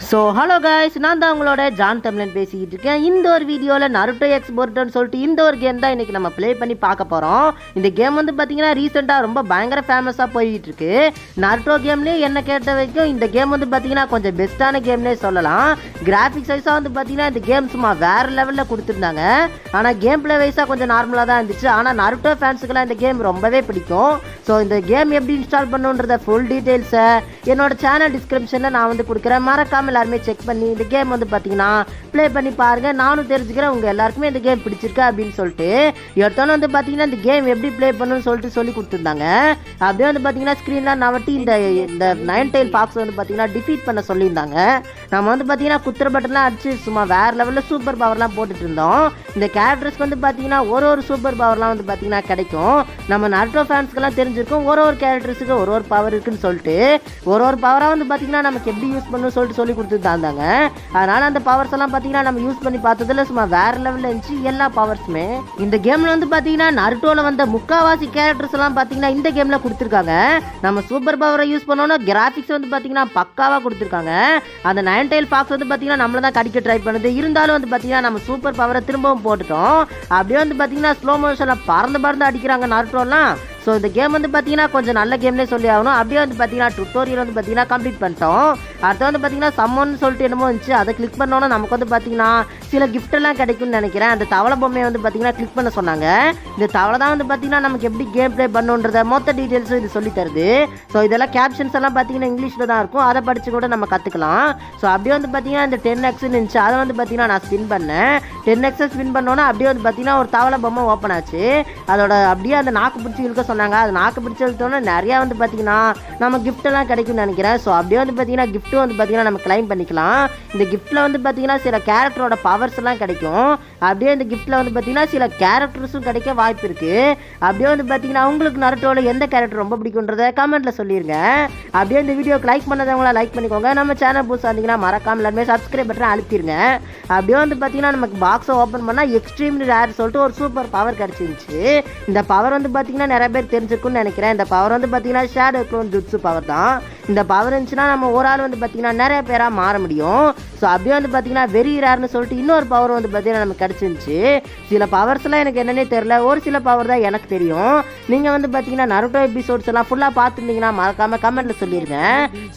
So hello guys, நான் தான் உங்களோட ஜான் தமிழன் பேசிக்கிட்டு இருக்கேன். இந்த ஒரு வீடியோவில் நருட்டோ எக்ஸ் போர்ட்டோன்னு சொல்லிட்டு இந்த ஒரு கேம் தான் இன்றைக்கி நம்ம ப்ளே பண்ணி பார்க்க போகிறோம். இந்த கேம் வந்து பார்த்திங்கன்னா ரீசெண்டாக ரொம்ப பயங்கர ஃபேமஸாக போய்கிட்டு இருக்கு. நருட்டோ கேம்லேயே என்ன கேட்ட வரைக்கும் இந்த கேம் வந்து பார்த்திங்கன்னா கொஞ்சம் பெஸ்ட்டான கேம்னே சொல்லலாம். கிராஃபிக்ஸ் வைஸாக வந்து பார்த்திங்கன்னா இந்த கேம் சும்மா வேறு லெவலில் கொடுத்துருந்தாங்க. ஆனால் கேம் பிளே வைஸாக கொஞ்சம் நார்மலாக தான் இருந்துச்சு. ஆனால் நருட்டோ ஃபேன்ஸுக்கெல்லாம் இந்த கேம் ரொம்பவே பிடிக்கும். ஸோ இந்த கேம் எப்படி இன்ஸ்டால் பண்ணுன்றத ஃபுல் டீட்டெயில்ஸை என்னோட சேனல் டிஸ்கிரிப்ஷனில் நான் வந்து கொடுக்குறேன். மறக்காமல் எல்லாருமே செக் பண்ணி இந்த கேம் வந்து பார்த்தீங்கன்னா ப்ளே பண்ணி பாருங்கள். நானும் தெரிஞ்சுக்கிறேன் உங்கள் எல்லாருக்குமே இந்த கேம் பிடிச்சிருக்கு அப்படின்னு சொல்லிட்டு. எடுத்தோன்னு வந்து பார்த்தீங்கன்னா இந்த கேம் எப்படி ப்ளே பண்ணணும்னு சொல்லிட்டு சொல்லி கொடுத்துருந்தாங்க. அப்படியே வந்து பார்த்தீங்கன்னா ஸ்க்ரீன்லாம் நவட்டி இந்த 9 tail fox வந்து பார்த்தீங்கன்னா டிஃபீட் பண்ண சொல்லியிருந்தாங்க. நம்ம வந்து பார்த்தீங்கன்னா குத்துற பட்டன்லாம் அடிச்சு சும்மா வேறு லெவலில் சூப்பர் பவர்லாம் போட்டுட்டு இருந்தோம். இந்த கேரக்டர்ஸ்க்கு வந்து பார்த்தீங்கன்னா ஒரு சூப்பர் பவர்லாம் வந்து பார்த்தீங்கன்னா கிடைக்கும். நம்ம நருட்டோ ஃபேன்ஸ்க்கெல்லாம் தெரிஞ்சிருக்கும் ஒரு கேரக்டர்ஸுக்கு ஒரு பவர் இருக்குன்னு சொல்லிட்டு. ஒரு பவராக வந்து பார்த்தீங்கன்னா நமக்கு எப்படி யூஸ் பண்ணணும்னு சொல்லிட்டு சொல்லி கொடுத்துருந்தாங்க. அதனால் அந்த பவர்ஸ் எல்லாம் பார்த்தீங்கன்னா நம்ம யூஸ் பண்ணி பார்த்ததுல சும்மா வேறு லெவலில் இருந்துச்சு எல்லா பவர்ஸுமே. இந்த கேமில் வந்து பார்த்தீங்கன்னா நருட்டோவில் வந்த முக்கால்வாசி கேரக்டர்ஸ் எல்லாம் பார்த்தீங்கன்னா இந்த கேமில் கொடுத்துருக்காங்க. நம்ம சூப்பர் பவரை யூஸ் பண்ணோன்னா கிராஃபிக்ஸ் வந்து பார்த்தீங்கன்னா பக்காவாக கொடுத்துருக்காங்க. அந்த 9 tail fox வந்து பார்த்தீங்கன்னா நம்மள தான் கடிக்க ட்ரை பண்ணுது. இருந்தாலும் வந்து பார்த்தீங்கன்னா நம்ம சூப்பர் பவரை திரும்பவும் போட்டுட்டோம். அப்படியே வந்து பார்த்தீங்கன்னா ஸ்லோ மோஷனில் பறந்து அடிக்கிறாங்க நருட்டோலாம். ஸோ இந்த கேம் வந்து பார்த்தீங்கன்னா கொஞ்சம் நல்ல கேம்னே சொல்லி ஆகணும். அப்படியே வந்து பார்த்தீங்கன்னா டுட்டோரியல் வந்து பார்த்தீங்கன்னா கம்ப்ளீட் பண்ணிட்டோம். அடுத்து வந்து பார்த்தீங்கன்னா சம்மன்னு சொல்லிட்டு என்னமோ இருந்துச்சு. அதை கிளிக் பண்ணோன்னா நமக்கு வந்து பார்த்தீங்கன்னா சில கிஃப்டெல்லாம் கிடைக்கும்னு நினைக்கிறேன். அந்த தவளை பொம்மையை வந்து பார்த்தீங்கன்னா கிளிக் பண்ண சொன்னாங்க. இந்த தவளை தான் வந்து பார்த்தீங்கன்னா நமக்கு எப்படி கேம் ப்ளே பண்ணுன்றத மொத்த டீட்டெயில்ஸும் இது சொல்லி தருது. ஸோ இதெல்லாம் கேப்ஷன்ஸ் எல்லாம் பார்த்தீங்கன்னா இங்கிலீஷில் தான் இருக்கும். அதை படித்து கூட நம்ம கற்றுக்கலாம். ஸோ அப்படியே வந்து பார்த்தீங்கன்னா இந்த 10x இருந்துச்சு. அதை வந்து பார்த்தீங்கன்னா நான் ஸ்பின் பண்ணேன். 10x ஸ்பின் பண்ணோன்னா அப்படியே வந்து பார்த்தீங்கன்னா ஒரு தவளை பொம்மை ஓப்பன் ஆச்சு. அதோட அப்படியே அந்த நாக்கு பிடிச்சி இழுக்க சொன்னாங்க. அது நாக்கு பிடிச்சதுத்தோட நிறையா வந்து பார்த்தீங்கன்னா நம்ம கிஃப்டெல்லாம் கிடைக்கும்னு நினைக்கிறேன். ஸோ அப்படியே வந்து பார்த்தீங்கன்னா கிஃப்ட்டும் வந்து பார்த்தீங்கன்னா நம்ம கிளைம் பண்ணிக்கலாம். இந்த கிஃப்ட்டில் வந்து பார்த்தீங்கன்னா சில கேரக்டரோட பவர்ஸ் எல்லாம் கிடைக்கும். அப்படியே இந்த கிஃப்ட்டில் வந்து பார்த்தீங்கன்னா சில கேரக்டர்ஸும் கிடைக்க வாய்ப்பு இருக்குது. அப்படியே வந்து பார்த்தீங்கன்னா உங்களுக்கு நருட்டோவில் எந்த கேரக்டர் ரொம்ப பிடிக்குன்றதை கமெண்ட்டில் சொல்லிடுங்க. அப்படியே இந்த வீடியோக்கு லைக் பண்ணதவங்களா லைக் பண்ணிக்கோங்க. நம்ம சேனல் புதுசாக இருந்தீங்கன்னா மறக்காமல் எல்லாருமே சப்ஸ்கிரைப் பட்டன் அழுத்திடுங்க. அப்படியே வந்து பார்த்தீங்கன்னா நமக்கு பாக்ஸை ஓப்பன் பண்ணால் எக்ஸ்ட்ரீம் ரேர் சொல்லிட்டு ஒரு சூப்பர் பவர் கிடச்சிருந்துச்சு. இந்த பவர் வந்து பார்த்தீங்கன்னா நிறைய பேர் தெரிஞ்சிருக்குன்னு நினைக்கிறேன். இந்த பவர் வந்து பார்த்தீங்கன்னா ஷேடோ க்ளோன் ஜுட்ஸு பவர் தான். இந்த பவர் இருந்துச்சுன்னா நம்ம ஒரு ஆள் வந்து பார்த்தீங்கன்னா நிறைய பேராக மாற முடியும். ஸோ அப்படியே வந்து பார்த்தீங்கன்னா வெரி ரேர்னு சொல்லிட்டு இன்னொரு பவர் வந்து பார்த்தீங்கன்னா நமக்கு கிடச்சிருந்துச்சு. சில பவர்ஸ்லாம் எனக்கு என்னன்னே தெரியல. ஒரு சில பவர் தான் எனக்கு தெரியும். நீங்கள் வந்து பார்த்தீங்கன்னா நருட்டோ எபிசோட்ஸ் எல்லாம் ஃபுல்லாக பார்த்துருந்தீங்கன்னா மறக்காமல் கமெண்ட்டில் சொல்லிடுங்க.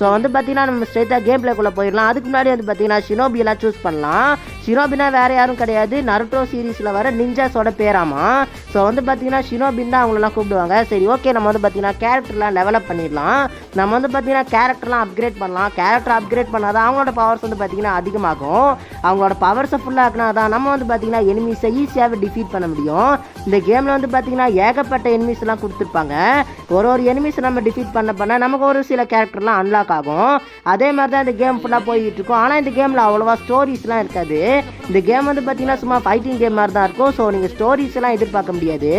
ஸோ வந்து பார்த்தீங்கன்னா நம்ம ஸ்ட்ரெயிட்டாக கேம் பிளேக்குள்ளே போயிடலாம். அதுக்கு முன்னாடி வந்து பார்த்தீங்கன்னா ஷினோபியெல்லாம் சூஸ் பண்ணலாம். ஷினோபினா வேறு யாரும் கிடையாது, நருட்டோ சீரீஸில் வர நிஞ்சாஸோட பேராமா. ஸோ வந்து பார்த்தீங்கன்னா ஷினோபின் தான் அவங்களெல்லாம் கூப்பிடுவாங்க. சரி ஓகே, நம்ம வந்து பார்த்தீங்கன்னா கேரக்டர்லாம் டெவலப் பண்ணிடலாம். நம்ம வந்து பார்த்தீங்கன்னா கேரக்டர்லாம் அப்கிரேட் பண்ணலாம். கேரக்டர் அப்கிரேட் பண்ணால் தான் அவங்களோட பவர்ஸ் வந்து பார்த்தீங்கன்னா அதிகமாகும். அவங்களோட பவர்ஸை ஃபுல்லாகினா தான் நம்ம வந்து பார்த்தீங்கன்னா எனிமீஸை ஈஸியாகவே டிஃபீட் பண்ண முடியும். இந்த கேமில் வந்து பார்த்தீங்கன்னா ஏகப்பட்ட எனிமீஸ்லாம் கொடுத்துருப்பாங்க. ஒரு எனிமீஸை நம்ம டிஃபீட் பண்ண நமக்கு ஒரு சில கேரக்டர்லாம் அன்லாக் ஆகும். அதே மாதிரி தான் இந்த கேம் ஃபுல்லாக போய்கிட்டு இருக்கும். ஆனால் இந்த கேமில் அவ்வளோவா ஸ்டோரிஸ்லாம் இருக்காது. இந்த கேம் வந்து பார்த்தீங்கன்னா சும்மா ஃபைட்டிங் கேம் மாதிரி தான் இருக்கும். ஸோ நீங்கள் ஸ்டோரிஸ் எல்லாம் எதிர்பார்க்க முடியாது.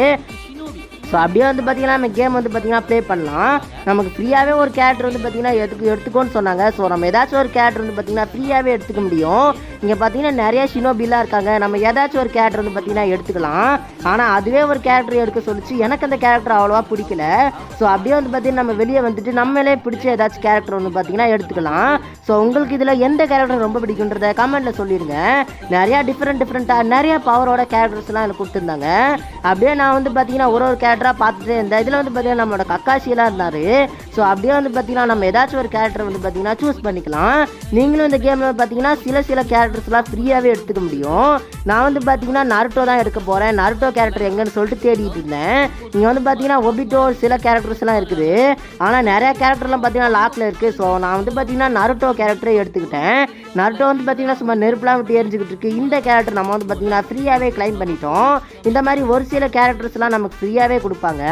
ஸோ அப்படியே வந்து பார்த்தீங்கன்னா நம்ம கேம் வந்து பார்த்தீங்கன்னா ப்ளே பண்ணலாம். நமக்கு ஃப்ரீயாகவே ஒரு கேரக்டர் வந்து பார்த்தீங்கன்னா எடுத்துக்கோன்னு சொன்னாங்க. ஸோ நம்ம ஏதாச்சும் ஒரு கேரக்டர் வந்து பார்த்தீங்கன்னா ஃப்ரீயாகவே எடுத்துக்க முடியும். இங்கே பார்த்தீங்கன்னா நிறைய ஷினோபிலாம் இருக்காங்க. நம்ம ஏதாச்சும் ஒரு கேரக்டர் வந்து பார்த்தீங்கன்னா எடுத்துக்கலாம். ஆனால் அதுவே ஒரு கேரக்டர் எடுக்க சொல்லிச்சு. எனக்கு அந்த கேரக்டர் அவ்வளோவா பிடிக்கல. ஸோ அப்படியே வந்து பார்த்தீங்கன்னா நம்ம வெளியே வந்துட்டு நம்மளே பிடிச்ச ஏதாச்சும் கேரக்டர் வந்து பார்த்தீங்கன்னா எடுத்துக்கலாம். ஸோ உங்களுக்கு இதில் எந்த கேரக்டர் ரொம்ப பிடிக்குன்றத கமெண்ட்டில் சொல்லிடுங்க. நிறையா டிஃப்ரெண்ட்டாக நிறைய பவரோட கேரக்டர்ஸ்லாம் எனக்கு கொடுத்துருந்தாங்க. அப்படியே நான் வந்து பார்த்தீங்கன்னா ஒரு கேரக்டராக பார்த்துட்டு இருந்தேன். இதில் வந்து பார்த்தீங்கன்னா நம்மளோட கக்காசியெல்லாம் இருந்தார். ஸோ அப்படியே வந்து பார்த்தீங்கன்னா நம்ம ஏதாச்சும் ஒரு கேரக்டர் வந்து பார்த்தீங்கன்னா சூஸ் பண்ணிக்கலாம். நீங்களும் இந்த கேமில் பார்த்தீங்கன்னா சில கேரக்டர்ஸ்லாம் ஃப்ரீயாகவே எடுத்துக்க முடியும். நான் வந்து பார்த்தீங்கன்னா நருட்டோ தான் எடுக்க போகிறேன். நருட்டோ கேரக்டர் எங்கன்னு சொல்லிட்டு தேடிட்டு இருந்தேன். இங்கே வந்து பார்த்தீங்கன்னா ஒபிட்டோ சில கேரக்டர்ஸ்லாம் இருக்குது. ஆனால் நிறையா கேரக்டர்லாம் பார்த்தீங்கன்னா லாக்கில் இருக்குது. ஸோ நான் வந்து பார்த்தீங்கன்னா நருட்டோ கேரக்டரை எடுத்துக்கிட்டேன். நருட்டோ வந்து பார்த்தீங்கன்னா சும்மா நெருப்புலாம் விட்டு எரிஞ்சுக்கிட்டு இருக்கு. இந்த கேரக்டர் நம்ம வந்து பார்த்தீங்கன்னா ஃப்ரீயாகவே கிளைம் பண்ணிட்டோம். இந்த மாதிரி ஒரு சில கேரக்டர்ஸ்லாம் நமக்கு ஃப்ரீயாகவே கொடுப்பாங்க.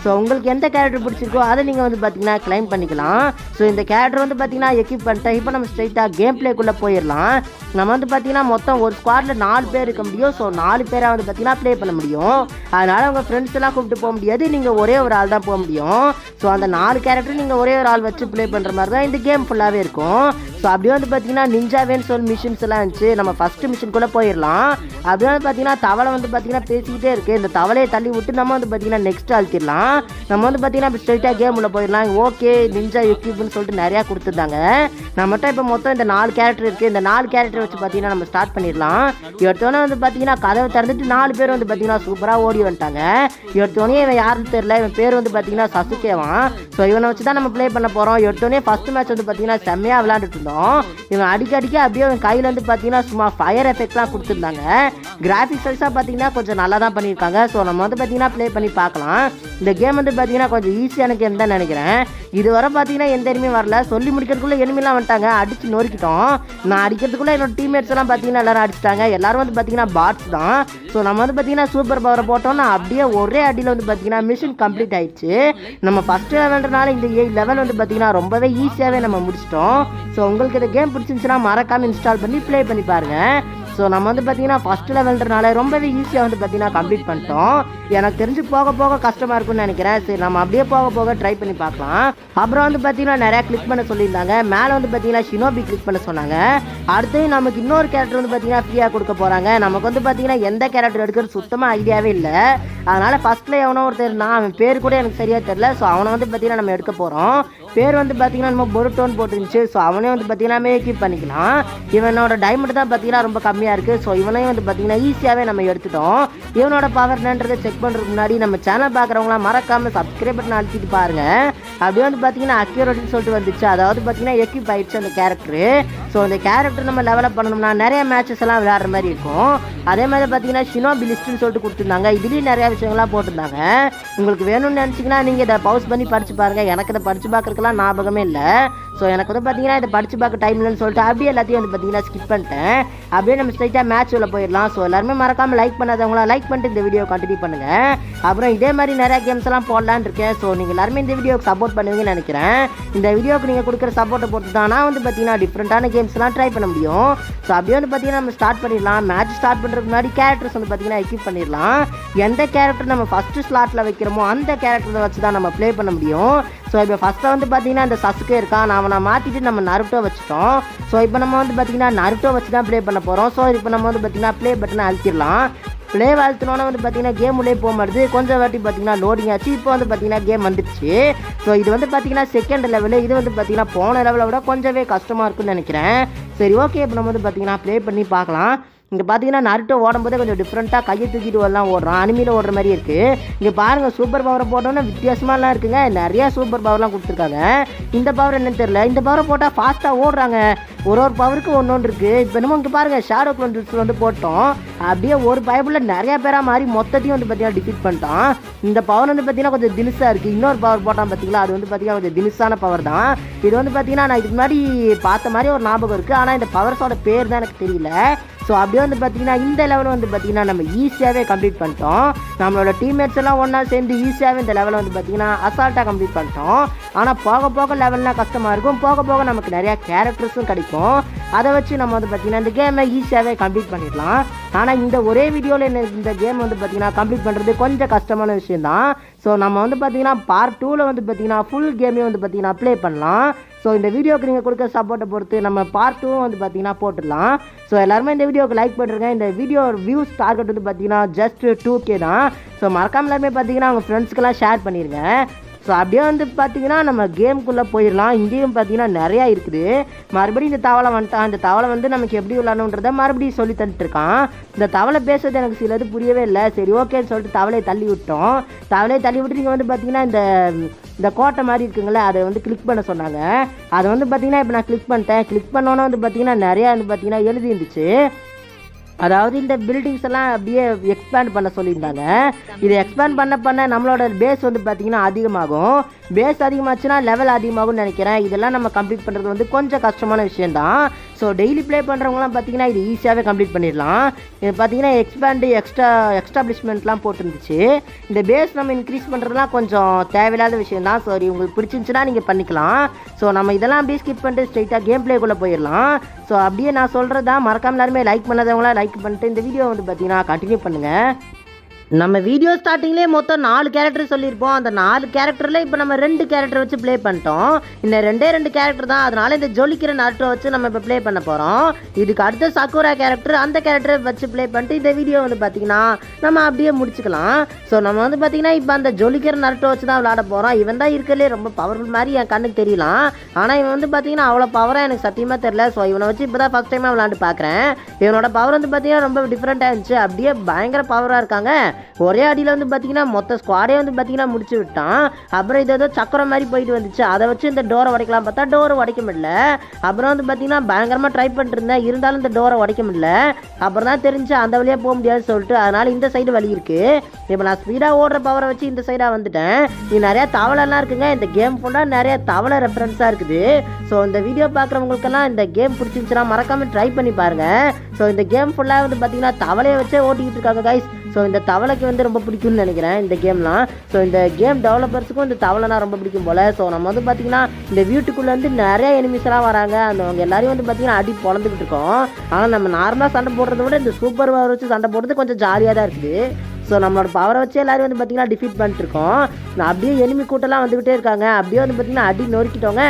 ஸோ உங்களுக்கு எந்த கேரக்டர் பிடிச்சிருக்கோ அதை நீங்கள் வந்து பார்த்தீங்கன்னா கிளைம் பண்ணிக்கலாம். ஸோ இந்த கேரக்டர் வந்து பார்த்தீங்கன்னா எக்யூப் பண்ணிட்டேன். இப்போ நம்ம ஸ்ட்ரைட்டாக கேம் பிளேக்குள்ளே போயிடலாம். நம்ம வந்து பார்த்தீங்கன்னா மொத்தம் ஒரு ஸ்குவாடில் 4 பேர் இருக்க முடியும். ஸோ 4 பேராக வந்து பார்த்தீங்கன்னா ப்ளே பண்ண முடியும். அதனால் உங்கள் ஃப்ரெண்ட்ஸ் எல்லாம் கூப்பிட்டு போக முடியாது. நீங்கள் ஒரே ஒரு ஆள் தான் போக முடியும். ஸோ அந்த 4 கேரக்டர் நீங்கள் ஒரே ஒரு ஆள் வச்சு ப்ளே பண்ணுற மாதிரி தான் இந்த கேம் ஃபுல்லாகவே இருக்கும். ஸோ அப்படியே வந்து பார்த்தீங்கன்னா நிஞ்சாவேன்னு சொல்லி மிஷின்ஸ் எல்லாம் இருந்துச்சு. நம்ம ஃபஸ்ட்டு மிஷின்குள்ளே போயிடலாம். அப்படியே வந்து பார்த்தீங்கன்னா தவளை வந்து பார்த்தீங்கன்னா பேசிக்கிட்டே இருக்குது. இந்த தவளையை தள்ளி விட்டு நம்ம வந்து பார்த்தீங்கன்னா நெக்ஸ்ட் அழுத்திடலாம். நம்ம வந்து பார்த்தீங்கன்னா ஸ்ட்ரைட்டாக கேம் உள்ள போயிடலாம். ஓகே நிஞ்சா எக்யூப்னு சொல்லிட்டு நிறையா கொடுத்துருந்தாங்க. நம்மகிட்ட இப்போ மொத்தம் இந்த 4 கேரக்டர் இருக்குது. இந்த 4 கேரக்டர் வச்சு பார்த்தீங்கன்னா நம்ம ஸ்டார்ட் பண்ணிடலாம். எடுத்தோன்னே வந்து பார்த்தீங்கன்னா கதவை திறந்துட்டு 4 பேர் வந்து பார்த்தீங்கன்னா சூப்பராக ஓடி வந்துட்டாங்க. எடுத்தோடனே இவன் யாருன்னு தெரியல. இவன் பேர் வந்து பார்த்தீங்கன்னா சசுகேவான். ஸோ இவனை வச்சு தான் நம்ம ப்ளே பண்ண போகிறோம். எடுத்தோடனே ஃபஸ்ட்டு மேட்ச் வந்து பார்த்தீங்கன்னா செம்மையாக விளையாண்டுட்டு இருந்தோம். இவன் அடிக்கடிக்கு அப்படியே அவன் கையில் வந்து பார்த்தீங்கன்னா சும்மா ஃபயர் எஃபெக்ட்லாம் கொடுத்துருந்தாங்க. கிராஃபிக்ஸ் வைஸாக பார்த்தீங்கன்னா கொஞ்சம் நல்லா தான் பண்ணியிருக்காங்க. ஸோ நம்ம வந்து பார்த்தீங்கன்னா ப்ளே பண்ணி பார்க்கலாம். இந்த கேம் வந்து பார்த்தீங்கன்னா கொஞ்சம் ஈஸியான கேம் தான் நினைக்கிறேன். இதுவரை பார்த்தீங்கன்னா எந்த எனிமையும் வரல. சொல்லி முடிக்கிறதுக்குள்ளே எனிமெலாம் வந்துட்டாங்க. அடிச்சு நொறுக்கிட்டோம். நான் அடிக்கிறதுக்குள்ளே என்னோட டீம்மேட்ஸ் எல்லாம் பார்த்தீங்கன்னா எல்லாரும் அடிச்சிட்டாங்க. எல்லாரும் வந்து பார்த்தீங்கன்னா பாட்ஸ் தான். ஸோ நம்ம வந்து பார்த்தீங்கன்னா சூப்பர் பவரை போட்டோம்னா அப்படியே ஒரே அடியில் வந்து பார்த்தீங்கன்னா மிஷின் கம்ப்ளீட் ஆயிடுச்சு. நம்ம ஃபஸ்ட்டு லெவல்ன்றனால இந்த லெவல் வந்து பார்த்தீங்கன்னா ரொம்பவே ஈஸியாகவே நம்ம முடிச்சிட்டோம். ஸோ உங்களுக்கு இந்த கேம் பிடிச்சிருந்துச்சுன்னா மறக்காமல் இன்ஸ்டால் பண்ணி ப்ளே பண்ணி பாருங்கள். ஸோ நம்ம வந்து பார்த்தீங்கன்னா ஃபஸ்ட்டு லெவல்ன்றனால ரொம்பவே ஈஸியாக வந்து பார்த்தீங்கன்னா கம்ப்ளீட் பண்ணிட்டோம். எனக்கு தெரிஞ்சு போக போக கஷ்டமாக இருக்கும்னு நினைக்கிறேன். சரி நம்ம அப்படியே போக போக ட்ரை பண்ணி பார்க்கலாம். அப்புறம் வந்து பார்த்தீங்கன்னா நிறையா கிளிக் பண்ண சொல்லியிருந்தாங்க. மேலே வந்து பார்த்தீங்கன்னா ஷினோபி கிளிக் பண்ண சொன்னாங்க. அடுத்து நமக்கு இன்னொரு கேரக்டர் வந்து பார்த்தீங்கன்னா ஃப்ரீயாக கொடுக்க போகிறாங்க. நமக்கு வந்து பார்த்தீங்கன்னா எந்த கேரக்டர் எடுக்கிறது சுத்தமாக ஐடியாவே இல்லை. அதனால் ஃபஸ்ட்டில் எவனோ ஒருத்தர் நான் அவன் பேர் கூட எனக்கு சரியாக தெரில. ஸோ அவனை வந்து பார்த்தீங்கன்னா நம்ம எடுக்க போகிறோம். பேர் வந்து பார்த்தீங்கன்னா நம்ம பொருட்டோன்னு போட்டுருந்துச்சு. ஸோ அவனே வந்து பார்த்தீங்கன்னா நம்ம கீப் பண்ணிக்கலாம். இவனோட டைமண்ட் தான் பார்த்தீங்கன்னா ரொம்ப கம்மியாக இருக்குது. ஸோ இவனையும் வந்து பார்த்தீங்கன்னா ஈஸியாகவே நம்ம எடுத்துட்டோம். இவனோட பவர் என்னன்றதை செக் பண்ணுறதுக்கு முன்னாடி நம்ம சேனல் பார்க்குறவங்களாம் மறக்காமல் சப்ஸ்கிரைப் பண்ணி அழுத்திட்டு பாருங்கள். அப்படியே வந்து பார்த்தீங்கன்னா அக்யூரேட்னு சொல்லிட்டு வந்துச்சு. அதாவது பார்த்தீங்கன்னா எக்யூப் ஆயிடுச்சு அந்த கேரக்டரு. ஸோ அந்த கேரக்டர் நம்ம லெவலப் பண்ணணும்னா நிறைய மேட்சஸ் எல்லாம் விளையாடுற மாதிரி இருக்கும். அதே மாதிரி பார்த்தீங்கன்னா ஷினோபி லிஸ்ட்டுன்னு சொல்லிட்டு கொடுத்துருந்தாங்க. இதுலேயும் நிறையா விஷயங்கள்லாம் போட்டிருந்தாங்க. உங்களுக்கு வேணும்னு நினச்சிங்கன்னா நீங்கள் இதை பவுஸ் பண்ணி படித்து பாருங்கள். எனக்கு இதை படித்து பார்க்குறதுக்குலாம் ஞாபகமே இல்லை. ஸோ எனக்கு வந்து பார்த்தீங்கன்னா இதை படித்து பார்க்க டைம் இல்லைன்னு சொல்லிட்டு அப்படியே எல்லாத்தையும் வந்து பார்த்தீங்கன்னா ஸ்கிப் பண்ணிட்டேன். அப்படியே நம்ம ஸ்ட்ரைட்டாக மேட்ச் உள்ள போயிடலாம். ஸோ எல்லாருமே மறக்காமல் லைக் பண்ணாதவங்களா லைக் பண்ணிட்டு இந்த வீடியோ கண்டினியூ பண்ணுங்கள். அப்புறம் இதே மாதிரி நிறையா கேம்ஸ் எல்லாம் போடலான்னு இருக்கேன். ஸோ நீங்கள் எல்லாருமே இந்த வீடியோக்கு சப்போர்ட் பண்ணுவீங்கன்னு நினைக்கிறேன். இந்த வீடியோக்கு நீங்கள் கொடுக்குற சப்போர்ட்டை பொறுத்து தான் நான் வந்து பார்த்தீங்கன்னா டிஃப்ரெண்ட்டான கேம்ஸ்லாம் ட்ரை பண்ண முடியும். ஸோ அப்படியே வந்து பார்த்தீங்கன்னா நம்ம ஸ்டார்ட் பண்ணிடலாம். மேட்ச் ஸ்டார்ட் பண்ணுறதுக்கு முன்னாடி கேரக்டர்ஸ் வந்து பார்த்தீங்கன்னா எக்யூப் பண்ணிடலாம். எந்த கேரக்டர் நம்ம ஃபஸ்ட்டு ஸ்லாட்டில் வைக்கிறோமோ அந்த கேரக்டரை வச்சு தான் நம்ம ப்ளே பண்ண முடியும். ஸோ இப்போ ஃபஸ்ட்டாக வந்து பார்த்தீங்கன்னா இந்த சசுகே இருக்கான். நான் மாற்றிட்டு நம்ம நருட்டோ வச்சுட்டோம். ஸோ இப்போ நம்ம வந்து பார்த்தீங்கன்னா நருட்டோ வச்சு தான் ப்ளே பண்ண போகிறோம். ஸோ இப்போ நம்ம வந்து பார்த்தீங்கன்னா ப்ளே பட்டனை அழுத்திடலாம். ப்ளே அழுத்தினோன்னா வந்து பார்த்தீங்கன்னா கேம் உள்ளே போக மாட்டுது. கொஞ்சம் வாட்டி பார்த்தீங்கன்னா லோடிங் ஆச்சு. இப்போ வந்து பார்த்தீங்கன்னா கேம் வந்துடுச்சு. ஸோ இது வந்து பார்த்தீங்கன்னா செகண்ட் லெவலு. இது வந்து பார்த்தீங்கன்னா போன லெவலை விட கொஞ்சமே கஷ்டமாக இருக்குன்னு நினைக்கிறேன். சரி ஓகே இப்போ நம்ம வந்து பார்த்தீங்கன்னா ப்ளே பண்ணி பார்க்கலாம். இங்கே பார்த்தீங்கன்னா நருட்டோ ஓடும்போதே கொஞ்சம் டிஃப்ரெண்ட்டாக கையை தூக்கிட்டு வரலாம் ஓடுறான். அனிமையில் ஓடுற மாதிரி இருக்குது. இங்கே பாருங்கள் சூப்பர் பவரை போட்டோன்னா வித்தியாசமாலாம் இருக்குங்க. நிறையா சூப்பர் பவர்லாம் கொடுத்துருக்காங்க. இந்த பவர் என்னன்னு தெரியல. இந்த பவரை போட்டால் ஃபாஸ்ட்டாக ஓடுறாங்க. ஒரு பவருக்கு ஒன்று இருக்குது. இப்போ என்னமோ இங்கே பாருங்கள் ஷேடோ க்ளோன்ஸ் வந்து போட்டோம். அப்படியே ஒரு பைபிளில் நிறையா பேராக மாறி மொத்தத்தையும் வந்து பார்த்தீங்கன்னா டிஃபீட் பண்ணிட்டான். இந்த பவர் வந்து பார்த்தீங்கன்னா கொஞ்சம் தினுசாக இருக்குது. இன்னொரு பவர் போட்டான் பார்த்தீங்களா, அது வந்து பார்த்தீங்கன்னா கொஞ்சம் தினுசான பவர் தான். இது வந்து பார்த்தீங்கன்னா நான் இதுக்கு முன்னாடி பார்த்த மாதிரி ஒரு ஞாபகம் இருக்குது. ஆனால் இந்த பவர்ஸோட பேர் தான் எனக்கு தெரியல. ஸோ அப்படியே வந்து பார்த்தீங்கன்னா இந்த லெவலை வந்து பார்த்தீங்கன்னா நம்ம ஈஸியாகவே கம்ப்ளீட் பண்ணிட்டோம். நம்மளோட டீம்மேட்ஸ் எல்லாம் ஒன்றா சேர்ந்து ஈஸியாகவே இந்த லெவலை வந்து பார்த்தீங்கன்னா அசால்ட்டாக கம்ப்ளீட் பண்ணிட்டோம். ஆனால் போக போக லெவல்லாம் கஷ்டமாக இருக்கும். போக போக நமக்கு நிறையா கேரக்டர்ஸும் கிடைக்கும். அதை வச்சு நம்ம வந்து பார்த்தீங்கன்னா இந்த கேமை ஈஸியாகவே கம்ப்ளீட் பண்ணிடலாம். ஆனால் இந்த ஒரே வீடியோவில் இந்த கேம் வந்து பார்த்தீங்கன்னா கம்ப்ளீட் பண்ணுறது கொஞ்சம் கஷ்டமான விஷயம் தான். ஸோ நம்ம வந்து பார்த்தீங்கன்னா பார்ட் 2ல் வந்து பார்த்தீங்கன்னா ஃபுல் கேமே வந்து பார்த்தீங்கன்னா ப்ளே பண்ணலாம். ஸோ இந்த வீடியோக்கு நீங்கள் கொடுக்குற சப்போர்ட்டை பொறுத்து நம்ம பார்ட் 2 வந்து பார்த்தீங்கன்னா போட்டுடலாம். ஸோ எல்லாருமே இந்த வீடியோக்கு லைக் பண்ணுறேங்க. இந்த வீடியோ வியூஸ் டார்கெட் வந்து பார்த்தீங்கன்னா ஜஸ்ட் 2K தான். ஸோ மறக்காம எல்லாருமே பார்த்தீங்கன்னா உங்கள் ஃப்ரெண்ட்ஸ்க்கெல்லாம் ஷேர் பண்ணிடுங்க. ஸோ அப்படியே வந்து பார்த்தீங்கன்னா நம்ம கேமுக்குள்ளே போயிடலாம். இங்கேயும் பார்த்தீங்கன்னா நிறையா இருக்குது. மறுபடியும் இந்த தவளை வந்துட்டான். இந்த தவளை வந்து நமக்கு எப்படி விளாடணுன்றதை மறுபடியும் சொல்லி தந்துட்டுருக்கான். இந்த தவளை பேசுறது எனக்கு சிலது புரியவே இல்லை. சரி ஓகேன்னு சொல்லிட்டு தவளையை தள்ளி விட்டோம். தவளையை தள்ளி விட்டு நீங்கள் வந்து பார்த்தீங்கன்னா இந்த கோட்டை மாதிரி இருக்குங்களே அதை வந்து கிளிக் பண்ண சொன்னாங்க. அதை வந்து பார்த்தீங்கன்னா இப்போ நான் கிளிக் பண்ணிட்டேன். கிளிக் பண்ணோன்னே வந்து பார்த்தீங்கன்னா நிறையா வந்து பார்த்தீங்கன்னா எழுதி இருந்துச்சு. அதாவது இந்த பில்டிங்ஸ் எல்லாம் அப்படியே எக்ஸ்பேண்ட் பண்ண சொல்லியிருந்தாங்க. இது எக்ஸ்பேண்ட் பண்ண நம்மளோட பேஸ் வந்து பார்த்திங்கன்னா அதிகமாகும். பேஸ் அதிகமாச்சுன்னா லெவல் அதிகமாகும்னு நினைக்கிறேன். இதெல்லாம் நம்ம கம்ப்ளீட் பண்ணுறது வந்து கொஞ்சம் கஷ்டமான விஷயந்தான். ஸோ டெய்லி ப்ளே பண்ணுறவங்களாம் பார்த்திங்கன்னா இது ஈஸியாகவே கம்ப்ளீட் பண்ணிடலாம். இது பார்த்திங்கன்னா எக்ஸ்பேண்டு எக்ஸ்டாப்ளிஷ்மெண்ட்லாம் போட்டுருந்துச்சு. இந்த பேஸ் நம்ம இன்க்ரீஸ் பண்ணுறதுலாம் கொஞ்சம் தேவையில்லாத விஷயந்தான். சரி உங்களுக்கு பிடிச்சிருந்துச்சுன்னா நீங்கள் பண்ணிக்கலாம். ஸோ நம்ம இதெல்லாம் அப்படியே ஸ்கிப் பண்ணிட்டு ஸ்ட்ரைட்டாக கேம் ப்ளேக்குள்ளே போயிடலாம். ஸோ அப்படியே நான் சொல்கிறது தான் மறக்காம எல்லாருமே லைக் பண்ணாதவங்களாம் லைக் பண்ணிட்டு இந்த வீடியோ வந்து பார்த்தீங்கன்னா கண்டினியூ பண்ணுங்கள். நம்ம வீடியோ ஸ்டார்டிங்லேயே மொத்தம் 4 கேரக்டர் சொல்லியிருப்போம். அந்த 4 கேரக்டரில் இப்போ நம்ம 2 கேரக்டர் வச்சு ப்ளே பண்ணிட்டோம். இன்னும் 2 கேரக்டர் தான். அதனால இந்த ஜொலிக்கிற நருட்டோ வச்சு நம்ம இப்போ ப்ளே பண்ண போகிறோம். இதுக்கு அடுத்த சக்குரா கேரக்டர், அந்த கேரக்டரை வச்சு ப்ளே பண்ணிட்டு இந்த வீடியோ வந்து பார்த்திங்கன்னா நம்ம அப்படியே முடிச்சுக்கலாம். ஸோ நம்ம வந்து பார்த்திங்கன்னா இப்போ அந்த ஜொலிக்கிற நருட்டோ வச்சு தான் விளாட போகிறோம். இவன் தான் இருக்கிறதுலே ரொம்ப பவர்ஃபுல் மாதிரி என் கண்ணுக்கு தெரியலாம். ஆனால் இவன் வந்து பார்த்திங்கன்னா அவ்வளோ பவராக எனக்கு சத்தியமாக தெரியல. ஸோ இவனை வச்சு இப்போ தான் ஃபஸ்ட் டைமாக விளாண்டு பார்க்குறேன். இவனோட பவர் வந்து பார்த்திங்கன்னா ரொம்ப டிஃப்ரெண்ட்டாக இருந்துச்சு. அப்படியே பயங்கர பவராக இருக்காங்க. ஒரே அடியில் வந்து பார்த்தீங்கன்னா மொத்த ஸ்குவாடே வந்து பார்த்தீங்கன்னா முடிச்சு விட்டான். அப்புறம் இது ஏதோ சக்கரம் மாதிரி போயிட்டு வந்துச்சு. அதை வச்சு இந்த டோரை உடைக்கலாம் பார்த்தா டோரை உடைக்க முடியல. அப்புறம் வந்து பார்த்தீங்கன்னா பயங்கரமாக ட்ரை பண்ணிட்டு இருந்தேன். இருந்தாலும் இந்த டோரை உடைக்க முடியல. அப்புறம் தான் தெரிஞ்சு அந்த வழியாக போக முடியாதுன்னு சொல்லிட்டு அதனால் இந்த சைடு வழி இருக்குது. இப்போ நான் ஸ்பீடாக ஓடுற பவரை வச்சு இந்த சைடாக வந்துட்டேன். இது நிறையா தவளைலாம் இருக்குங்க. இந்த கேம் ஃபுல்லாக நிறைய தவளை ரெஃபரன்ஸாக இருக்குது. ஸோ இந்த வீடியோ பார்க்குறவங்களுக்கெல்லாம் இந்த கேம் பிடிச்சிருந்துச்சுன்னா மறக்காமல் ட்ரை பண்ணி பாருங்கள். ஸோ இந்த கேம் ஃபுல்லாக வந்து பார்த்தீங்கன்னா தவளையை வச்சே ஓட்டிக்கிட்டு இருக்காங்க கைஸ். ஸோ இந்த தவளைக்கு வந்து ரொம்ப பிடிக்கும்னு நினைக்கிறேன் இந்த கேம்லாம். ஸோ இந்த கேம் டெவலப்பர்ஸுக்கும் இந்த தவளைனா ரொம்ப பிடிக்கும் போல். ஸோ நம்ம வந்து பார்த்திங்கன்னா இந்த வீட்டுக்குள்ளே வந்து நிறைய எனிமிஸ்லாம் வராங்க. அவங்க எல்லாரையும் வந்து பார்த்திங்கன்னா அடி பொழந்துக்கிட்டு இருக்கோம். ஆனால் நம்ம நார்மலாக சண்டை போடுறத விட இந்த சூப்பர் பவர் வச்சு சண்டை போடுறது கொஞ்சம் ஜாலியாக தான் இருக்குது. ஸோ நம்மளோட பவரை வச்சு எல்லாரும் வந்து பார்த்திங்கன்னா டிஃபீட் பண்ணிட்டுருக்கோம். அப்படியே எனிமி கூட்டெல்லாம் வந்துக்கிட்டே இருக்காங்க. அப்படியே வந்து பார்த்திங்கன்னா அடி நொறுக்கிட்டோங்க.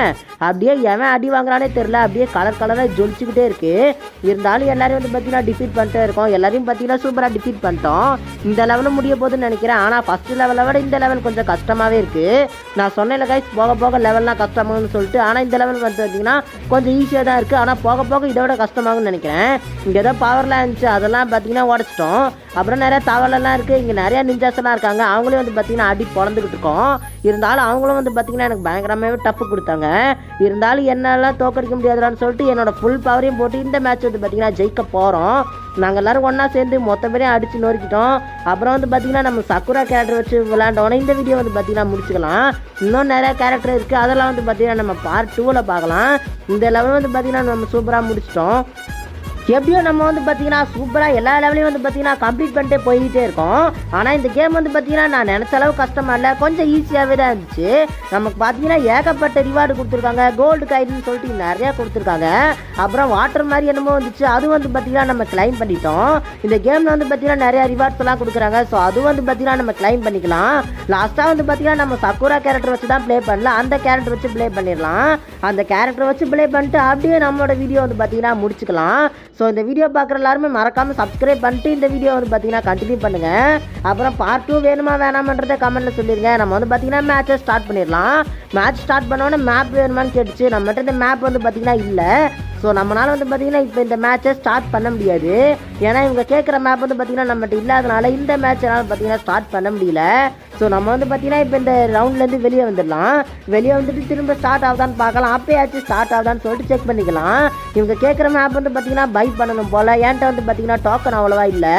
அப்படியே எவன் அடி வாங்குறானே தெரில. அப்படியே கலராக ஜொலிச்சுக்கிட்டே இருக்குது. இருந்தாலும் எல்லாரும் வந்து பார்த்திங்கன்னா டிஃபீட் பண்ணிட்டே இருக்கோம். எல்லாரையும் பார்த்திங்கன்னா சூப்பராக டிஃபீட் பண்ணிட்டோம். இந்த லெவலும் முடிய போகுதுன்னு நினைக்கிறேன். ஆனால் ஃபஸ்ட்டு லெவலை விட இந்த லெவல் கொஞ்சம் கஷ்டமாகவே இருக்குது. நான் சொன்னேன்ல கைஸ் போக போக லெவல்லாம் கஷ்டமாகும்னு சொல்லிட்டு. ஆனால் இந்த லெவல் வந்து பார்த்திங்கன்னா கொஞ்சம் ஈஸியாக தான் இருக்குது. ஆனால் போக போக இதை விட கஷ்டமாகும்னு நினைக்கிறேன். இங்கே ஏதோ பவர்லாம் இருந்துச்சு, அதெல்லாம் பார்த்திங்கன்னா உடச்சிட்டோம். அப்புறம் நிறையா தவளெல்லாம் இருக்குது. இங்கே நிறையா நிஞ்சாஸ் எல்லாம் இருக்காங்க. அவங்களே வந்து பார்த்திங்கன்னா அடி பொழந்துக்கிட்டு இருக்கோம். இருந்தாலும் அவங்களும் வந்து பார்த்திங்கன்னா எனக்கு பயங்கரமாகவே டஃப்பு கொடுத்தாங்க. இருந்தாலும் என்னெல்லாம் தோக்கடிக்க முடியாதுன்னு சொல்லிட்டு என்னோடய ஃபுல் பவரையும் போட்டு இந்த மேட்ச் வந்து பார்த்திங்கன்னா ஜெயிக்க போகிறோம். நாங்கள் எல்லோரும் ஒன்றா சேர்ந்து மொத்த பேரையும் அடித்து நொறுக்கிட்டோம். அப்புறம் வந்து பார்த்திங்கன்னா நம்ம சக்குரா கேரக்டர் வச்சு விளாண்டோன்னே இந்த வீடியோ வந்து பார்த்திங்கன்னா முடிச்சுக்கலாம். இன்னும் நிறையா கேரக்டர் இருக்குது. அதெல்லாம் வந்து பார்த்திங்கன்னா நம்ம பார்ட் 2ல் பார்க்கலாம். இந்த லெவல் வந்து பார்த்திங்கன்னா நம்ம சூப்பராக முடிச்சிட்டோம். எப்படியோ நம்ம வந்து பார்த்திங்கன்னா சூப்பராக எல்லா லெவலையும் வந்து பார்த்திங்கன்னா கம்ப்ளீட் பண்ணிட்டே போய்கிட்டே இருக்கோம். ஆனால் இந்த கேம் வந்து பார்த்திங்கன்னா நான் நினச்ச அளவு கஷ்டமாக இல்லை, கொஞ்சம் ஈஸியாகவே தான் இருந்துச்சு. நமக்கு பார்த்திங்கன்னா ஏகப்பட்ட ரிவார்டு கொடுத்துருக்காங்க. கோல்டு காயின்னு சொல்லிட்டு நிறையா கொடுத்துருக்காங்க. அப்புறம் வாட்டர் மாதிரி என்னமோ வந்துச்சு, அது வந்து பார்த்திங்கன்னா நம்ம கிளைம் பண்ணிட்டோம். இந்த கேமில் வந்து பார்த்திங்கன்னா நிறையா ரிவார்ட்ஸ் எல்லாம் கொடுக்குறாங்க. ஸோ அது வந்து பார்த்திங்கன்னா நம்ம கிளைம் பண்ணிக்கலாம். லாஸ்ட்டாக வந்து பார்த்திங்கன்னா நம்ம சக்குரா கேரக்டர் வச்சு தான் ப்ளே பண்ணல, அந்த கேரக்டர் வச்சு ப்ளே பண்ணிடலாம். அந்த கேரக்டர் வச்சு ப்ளே பண்ணிட்டு அப்படியே நம்மளோட வீடியோ வந்து பார்த்திங்கன்னா முடிச்சுக்கலாம். ஸோ இந்த வீடியோ பார்க்குற எல்லாருமே மறக்காமல் சப்ஸ்கிரைப் பண்ணிட்டு இந்த வீடியோ வந்து பார்த்திங்கன்னா கண்டினியூ பண்ணுங்கள். அப்புறம் பார்ட் 2 வேணுமா வேணாமன்றதை கமெண்ட்டில் சொல்லிடுங்க. நம்ம வந்து பார்த்திங்கன்னா மேட்சை ஸ்டார்ட் பண்ணிடலாம். மேட்ச் ஸ்டார்ட் பண்ணோன்னே மேப் வேணுமான்னு கேட்டுச்சு. நம்மகிட்ட இந்த மேப் வந்து பார்த்திங்கன்னா இல்லை. ஸோ நம்மளால் வந்து பார்த்திங்கன்னா இப்போ இந்த மேட்சை ஸ்டார்ட் பண்ண முடியாது. ஏன்னா இவங்க கேட்குற மேப் வந்து பார்த்திங்கன்னா நம்மகிட்ட இல்லாதனால இந்த மேட்சனால் பார்த்திங்கன்னா ஸ்டார்ட் பண்ண முடியல. ஸோ நம்ம வந்து பார்த்திங்கன்னா இப்போ இந்த ரவுண்ட்லேருந்து வெளியே வந்துடலாம். வெளியே வந்துட்டு திரும்ப ஸ்டார்ட் ஆகுதான்னு பார்க்கலாம். அப்போயாச்சும் ஸ்டார்ட் ஆகுதான்னு சொல்லிட்டு செக் பண்ணிக்கலாம். இவங்க கேட்குற மேப் வந்து பார்த்திங்கன்னா பை பண்ணணும் போல். என்கிட்ட வந்து பார்த்திங்கன்னா டோக்கன் அவ்வளோவா இல்லை.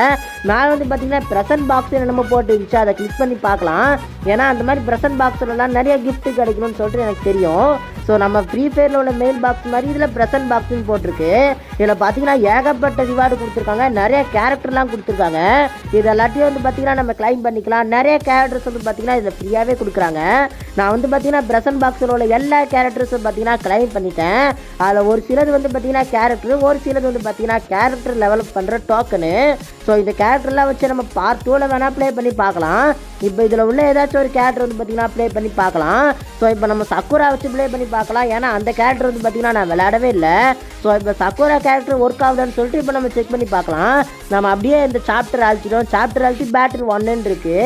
மேலே வந்து பார்த்திங்கன்னா ப்ரெசன்ட் பாக்ஸ் என்னமோ போட்டு இருந்துச்சு, அதை கிளிக் பண்ணி பார்க்கலாம். ஏன்னா அந்த மாதிரி ப்ரெசன்ட் பாக்ஸ்லாம் நிறைய கிஃப்ட் கிடைக்கணும்னு சொல்லிட்டு எனக்கு தெரியும். ஸோ நம்ம ஃப்ரீ ஃபயரில் உள்ள மெயில் பாக்ஸ் மாதிரி இதில் ப்ரெசன்ட் பாக்ஸ்ன்னு போட்டிருக்கு. இதில் பார்த்திங்கன்னா ஏகப்பட்ட ரிவார்டு கொடுத்துருக்காங்க. நிறைய கேரக்டர்லாம் கொடுத்துருக்காங்க. இது எல்லாத்தையும் வந்து பார்த்திங்கன்னா நம்ம கிளைம் பண்ணிக்கலாம். நிறைய கேரக்டர்ஸ் வந்து பார்த்திங்கன்னா இதில் ஃப்ரீயாகவே கொடுக்குறாங்க. நான் வந்து பார்த்திங்கன்னா ப்ரெசன்ட் பாக்ஸில் உள்ள எல்லா கேரக்டர்ஸும் பார்த்திங்கன்னா கிளைம் பண்ணிட்டேன். அதில் ஒரு சிலது வந்து பார்த்திங்கன்னா கேரக்டர், ஒரு சிலது வந்து பார்த்திங்கன்னா கேரக்டர் டெவலப் பண்ணுற டோக்கனு. ஸோ இந்த கேரக்டர்லாம் வச்சு நம்ம பார்ட் 2ல் வேணால் ப்ளே பண்ணி பார்க்கலாம். இப்போ இதில் உள்ள ஏதாச்சும் ஒரு கேரக்டர் வந்து பார்த்திங்கன்னா ப்ளே பண்ணி பார்க்கலாம். ஸோ இப்போ நம்ம சக்குரா வச்சு ப்ளே பண்ணி பார்க்கலாம். ஏன்னா அந்த கேரக்டர் வந்து பார்த்திங்கன்னா நான் விளையாடவே இல்லை. ஸோ இப்போ சக்குரா கேரக்டர் ஒர்க் ஆகுதுன்னு சொல்லிட்டு இப்போ நம்ம செக் பண்ணி பார்க்கலாம். நம்ம அப்படியே இந்த சாப்டர் அழிச்சிட்டோம். சாப்டர் அழிச்சி பேட்டில் 1 இருக்குது,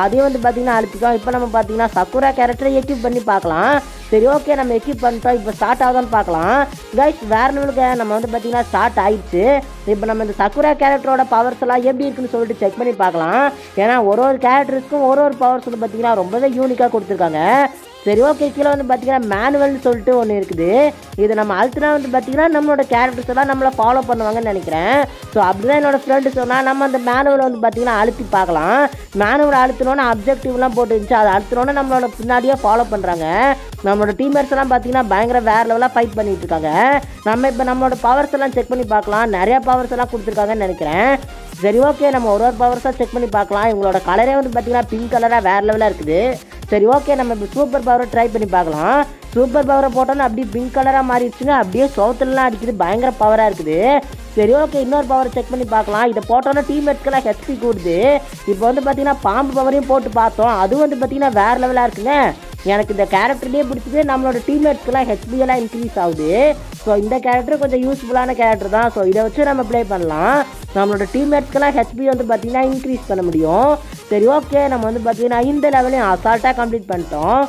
அதையும் வந்து பார்த்திங்கன்னா அழிச்சிட்டோம். இப்போ நம்ம பார்த்திங்கன்னா சக்குரா கேரக்டரை எக்யூப் பண்ணி பார்க்கலாம். சரி ஓகே, நம்ம எக்யூப் பண்ணிட்டோம். இப்போ ஸ்டார்ட் ஆகுதான்னு பார்க்கலாம். கைஸ் வேறு லெவலுக்கு நம்ம வந்து பார்த்திங்கன்னா ஸ்டார்ட் ஆயிடுச்சு. இப்போ நம்ம இந்த சக்குரா கேரக்டரோட பவர்ஸ் எல்லாம் எப்படி இருக்குன்னு சொல்லிட்டு செக் பண்ணி பார்க்கலாம். ஏன்னா ஒரு கேரக்டருக்கும் ஒரு பவர்ஸ் வந்து பார்த்திங்கன்னா ரொம்பவே யூனிக்காக கொடுத்துருக்காங்க. சரி ஓகே, கீழே வந்து பார்த்திங்கன்னா மேனுவல்னு சொல்லிட்டு ஒன்று இருக்குது. இது நம்ம அழுத்தினா வந்து பார்த்திங்கன்னா நம்மளோட கேரக்டர்ஸ் எல்லாம் நம்மளை ஃபாலோ பண்ணுவாங்கன்னு நினைக்கிறேன். ஸோ அப்படி தான் என்னோடய ஃப்ரெண்டு சொன்னால் நம்ம அந்த மேனுவலை வந்து பார்த்திங்கன்னா அழுத்தி பார்க்கலாம். மேனுவலை அழுத்தினோன்னு அப்ஜெக்டிவ்லாம் போட்டு இருந்துச்சு, அதை அழுத்தினோன்னு நம்மளோட பின்னாடியே ஃபாலோ பண்ணுறாங்க. நம்மளோட டீமர்ஸ் எல்லாம் பார்த்திங்கன்னா பயங்கர வேறு லெவலாக ஃபைட் பண்ணிகிட்டு இருக்காங்க. நம்ம இப்போ நம்மளோட பவர்ஸ் எல்லாம் செக் பண்ணி பார்க்கலாம். நிறையா பவர்ஸ் எல்லாம் கொடுத்துருக்காங்கன்னு நினைக்கிறேன். சரி ஓகே, நம்ம ஒரு பவர்ஸாக செக் பண்ணி பார்க்கலாம். இவங்களோட கலரே வந்து பார்த்திங்கன்னா பிங்க் கலராக வேறு லெவலாக இருக்குது. சரி ஓகே, நம்ம இப்போ சூப்பர் பவரை ட்ரை பண்ணி பார்க்கலாம். சூப்பர் பவரை போட்டோன்னு அப்படியே பிங்க் கலராக மாறிடுச்சுங்க. அப்படியே சவுத்துலலாம் அடிக்குது, பயங்கர பவராக இருக்குது. சரி ஓகே, இன்னொரு பவர் செக் பண்ணி பார்க்கலாம். இதை போட்டோன்னா டீம்மேட்ஸ்க்கெல்லாம் ஹெச்பி கூடுது. இப்போ வந்து பார்த்தீங்கன்னா பாம்பு பவரையும் போட்டு பார்த்தோம். அதுவும் வந்து பார்த்தீங்கன்னா வேறு லெவலாக இருக்குங்க. எனக்கு இந்த கேரக்டர்லேயே பிடிச்சது நம்மளோட டீம்மேட்ஸ்க்கெல்லாம் ஹெச்பி எல்லாம் இன்க்ரீஸ் ஆகுது. ஸோ இந்த கேரக்டர் கொஞ்சம் யூஸ்ஃபுல்லான கேரக்டர் தான். ஸோ இதை வச்சு நம்ம ப்ளே பண்ணலாம். நம்மளோட டீம்மேட்ஸ்க்கெல்லாம் ஹெச்பி வந்து பார்த்தீங்கன்னா இன்க்ரீஸ் பண்ண முடியும். சரி ஓகே, நம்ம வந்து பார்த்தீங்கன்னா இந்த லெவலையும் அசால்ட்டாக கம்ப்ளீட் பண்ணிட்டோம்.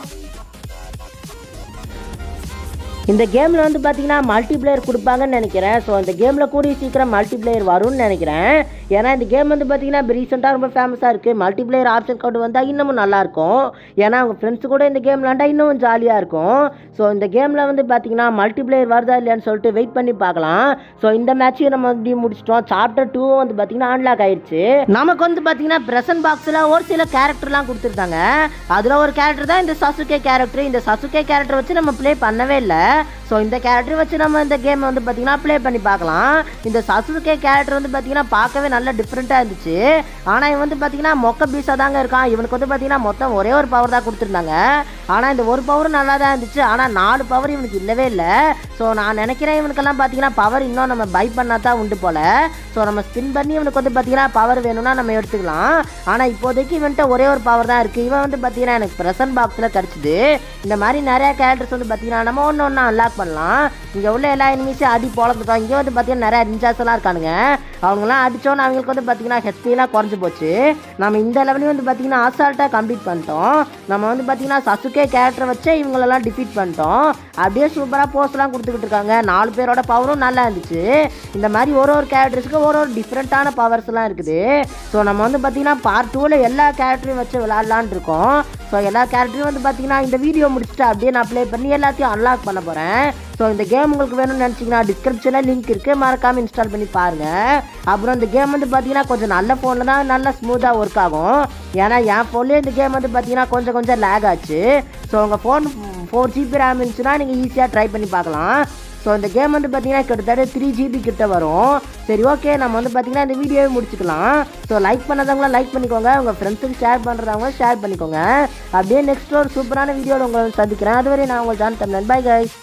இந்த கேமில் வந்து பார்த்தீங்கன்னா மல்டிப்ளேயர் கொடுப்பாங்கன்னு நினைக்கிறேன். ஸோ இந்த கேமில் கூடிய சீக்கிரம் மல்டிப்ளேயர் வரும்னு நினைக்கிறேன். ஏன்னா இந்த கேம் வந்து பார்த்தீங்கன்னா இப்போ ரீசெண்டாக ரொம்ப ஃபேமஸாக இருக்குது. மல்டிப்ளேயர் ஆப்ஷன் கொண்டு வந்தால் இன்னமும் நல்லாயிருக்கும். ஏன்னா அவங்க ஃப்ரெண்ட்ஸ் கூட இந்த கேம் விளாண்டா இன்னும் ஜாலியாக இருக்கும். ஸோ இந்த கேமில் வந்து பார்த்தீங்கன்னா மல்டிப்ளேயர் வருதா இல்லையான்னு சொல்லிட்டு வெயிட் பண்ணி பார்க்கலாம். ஸோ இந்த மேட்சையும் நம்ம வந்து முடிச்சிட்டோம். சாப்டர் 2 வந்து பார்த்தீங்கன்னா அன்லாக் ஆயிடுச்சு. நமக்கு வந்து பார்த்தீங்கன்னா ப்ரெசன்ட் பாக்ஸில் ஒரு சில கேரக்டர்லாம் கொடுத்துருக்காங்க. அதில் ஒரு கேரக்டர் தான் இந்த சசுகே கேரக்டர். இந்த சசுகே கேரக்டர் வச்சு நம்ம ப்ளே பண்ணவே இல்லை. ஸோ இந்த கேரக்டர் வச்சு நம்ம இந்த கேம் வந்து பார்த்தீங்கன்னா ப்ளே பண்ணி பார்க்கலாம். இந்த சசுகே கேரக்டர் வந்து பார்த்தீங்கன்னா பார்க்கவே நல்ல டிஃப்ரெண்ட்டாக இருந்துச்சு. ஆனால் இவன் வந்து பார்த்தீங்கன்னா மொக்க பீஸாக தாங்க இருக்கான். இவனுக்கு வந்து பார்த்தீங்கன்னா மொத்தம் ஒரே ஒரு பவர் தான் கொடுத்துருந்தாங்க. ஆனால் இந்த ஒரு பவரும் நல்லா தான் இருந்துச்சு. ஆனால் 4 பவர் இவனுக்கு இல்லவே இல்லை. ஸோ நான் நினைக்கிறேன் இவனுக்கெல்லாம் பார்த்தீங்கன்னா பவர் இன்னும் நம்ம பை பண்ணால் தான் உண்டு போல். ஸோ நம்ம ஸ்பின் பண்ணி இவனுக்கு வந்து பார்த்தீங்கன்னா பவர் வேணும்னா நம்ம எடுத்துக்கலாம். ஆனால் இப்போதைக்கு இவன்ட்ட ஒரே ஒரு பவர் தான் இருக்குது. இவன் வந்து பார்த்தீங்கன்னா எனக்கு ப்ரெசன்ட் பாக்ஸில் கிடச்சிது. இந்த மாதிரி நிறையா கேரக்டர்ஸ் வந்து பார்த்தீங்கன்னா நம்ம ஒன்று ஒன்றா அன்லாக் பண்ணலாம். இங்கே உள்ள எல்லா எனிமீஸும் அடி போலந்துட்டோம். இங்கே வந்து பார்த்தீங்கன்னா நிறையா ரிஞ்சாஸ் எல்லாம் இருக்கானுங்க. அவங்களாம் அடித்தோன்னு அவங்களுக்கு வந்து பார்த்தீங்கன்னா ஹெச்பிலாம் குறைஞ்சி போச்சு. நம்ம இந்த லெவலையும் வந்து பார்த்தீங்கன்னா அசால்ட்டாக கம்ப்ளீட் பண்ணிட்டோம். நம்ம வந்து பார்த்தீங்கன்னா சசுகே கேரக்டரை வச்சு இவங்களெல்லாம் டிஃபீட் பண்ணிட்டோம். அப்படியே சூப்பராக போஸ்ட்லாம் கொடுத்துக்கிட்டு இருக்காங்க. 4 பேரோட பவரும் நல்லா இருந்துச்சு. இந்த மாதிரி ஒரு கேரக்டர்ஸுக்கு ஒரு டிஃப்ரெண்ட்டான பவர்ஸ்லாம் இருக்குது. ஸோ நம்ம வந்து பார்த்தீங்கன்னா பார்ட் 2ல் எல்லா கேரக்டரையும் வச்சு விளாட்லான் இருக்கோம். ஸோ எல்லா கேரக்டரையும் வந்து பார்த்தீங்கன்னா இந்த வீடியோ முடிச்சுட்டு அப்படியே நான் ப்ளே பண்ணி எல்லாத்தையும் அன்லாக் பண்ண போகிறேன். ஸோ இந்த கேம் உங்களுக்கு வேணும்னு நினச்சிங்கன்னா டிஸ்கிரிப்ஷனில் லிங்க் இருக்குது, மறக்காமல் இன்ஸ்டால் பண்ணி பாருங்கள். அப்புறம் இந்த கேம் வந்து பார்த்தீங்கன்னா கொஞ்சம் நல்ல ஃபோனில் தான் நல்லா ஸ்மூத்தாக ஒர்க் ஆகும். ஏன்னா என் ஃபோன்லேயே இந்த கேம் வந்து பார்த்தீங்கன்னா கொஞ்சம் லேக் ஆச்சு. ஸோ உங்கள் ஃபோன் 4 GB ரேம் இருந்துச்சுன்னா நீங்கள் ஈஸியாக ட்ரை பண்ணி பார்க்கலாம். ஸோ இந்த கேம் வந்து பார்த்தீங்கன்னா கிட்டத்தட்ட 3 GB கிட்ட வரும். சரி ஓகே, நம்ம வந்து பார்த்தீங்கன்னா இந்த வீடியோவை முடிச்சுக்கலாம். ஸோ லைக் பண்ணாதவங்களாம் லைக் பண்ணிக்கோங்க. உங்கள் ஃப்ரெண்ட்ஸுக்கு ஷேர் பண்ணுறவங்க ஷேர் பண்ணிக்கோங்க. அப்படியே நெக்ஸ்ட் ஒரு சூப்பரான வீடியோவில் உங்களை சந்திக்கிறேன். அதுவரை நான் உங்கள் ஜான் தமிழன். Bye guys.